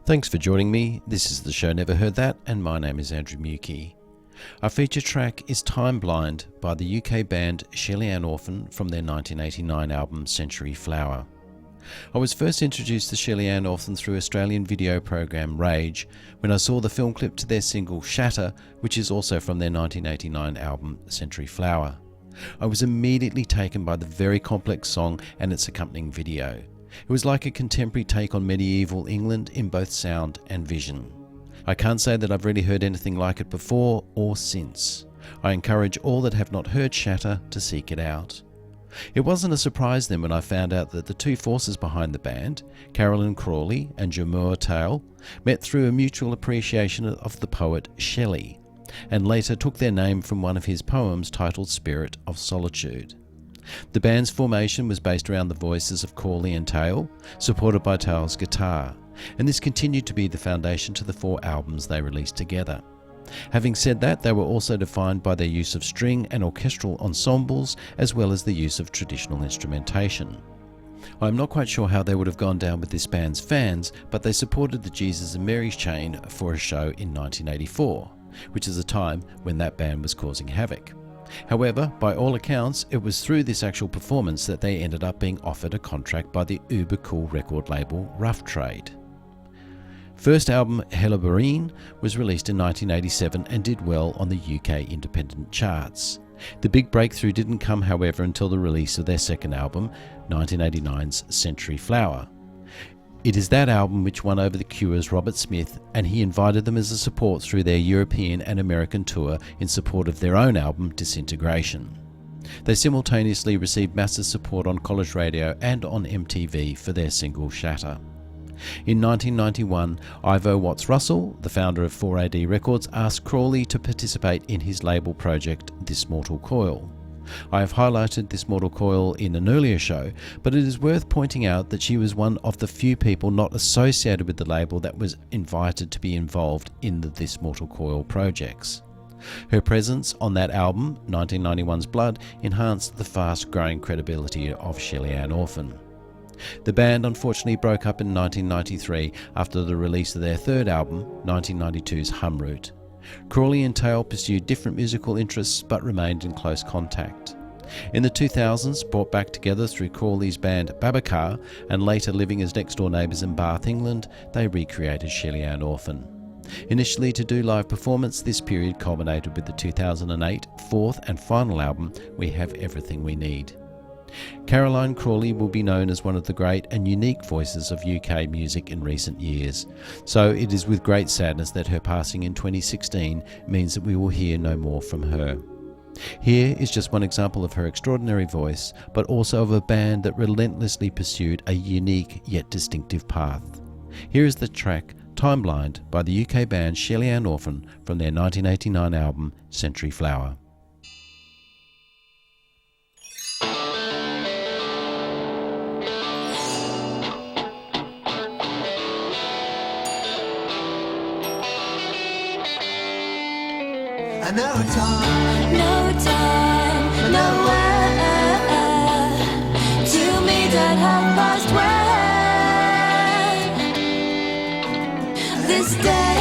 Thanks for joining me. This is the show Never Heard That, and my name is Andrew Mukey. Our feature track is Time Blind by the UK band Shelly Ann Orphan from their 1989 album Century Flower. I was first introduced to Shelly Ann Orphan through Australian video program Rage when I saw the film clip to their single Shatter, which is also from their 1989 album Century Flower. I was immediately taken by the very complex song and its accompanying video. It was like a contemporary take on medieval England in both sound and vision. I can't say that I've really heard anything like it before or since. I encourage all that have not heard Shatter to seek it out. It wasn't a surprise then when I found out that the two forces behind the band, Carolyn Crawley and Jamur Tale, met through a mutual appreciation of the poet Shelley, and later took their name from one of his poems titled Spirit of Solitude. The band's formation was based around the voices of Crawley and Tale, supported by Tale's guitar, and this continued to be the foundation to the 4 albums they released together. Having said that, they were also defined by their use of string and orchestral ensembles, as well as the use of traditional instrumentation. I'm not quite sure how they would have gone down with this band's fans, but they supported the Jesus and Mary's Chain for a show in 1984, which is a time when that band was causing havoc. However, by all accounts, it was through this actual performance that they ended up being offered a contract by the uber cool record label Rough Trade. First album Helleborine was released in 1987 and did well on the UK independent charts. The big breakthrough didn't come, however, until the release of their second album, 1989's Century Flower. It is that album which won over The Cure's Robert Smith, and he invited them as a support through their European and American tour in support of their own album Disintegration. They simultaneously received massive support on college radio and on MTV for their single Shatter. In 1991, Ivo Watts Russell, the founder of 4AD Records, asked Crawley to participate in his label project This Mortal Coil. I have highlighted This Mortal Coil in an earlier show, but it is worth pointing out that she was one of the few people not associated with the label that was invited to be involved in the This Mortal Coil projects. Her presence on that album, 1991's Blood, enhanced the fast-growing credibility of Shelly Ann Orphan. The band unfortunately broke up in 1993 after the release of their third album, 1992's Humroot. Crawley and Tale pursued different musical interests but remained in close contact. In the 2000s, brought back together through Crawley's band Babacar and later living as next-door neighbours in Bath, England, they recreated Shelly Ann Orphan. Initially to do live performance, this period culminated with the 2008 fourth and final album, We Have Everything We Need. Caroline Crawley will be known as one of the great and unique voices of UK music in recent years, so it is with great sadness that her passing in 2016 means that we will hear no more from her. Here is just one example of her extraordinary voice, but also of a band that relentlessly pursued a unique yet distinctive path. Here is the track Time Blind by the UK band Shelly Ann Orphan from their 1989 album Century Flower. No time, nowhere to meet at 1:30. This day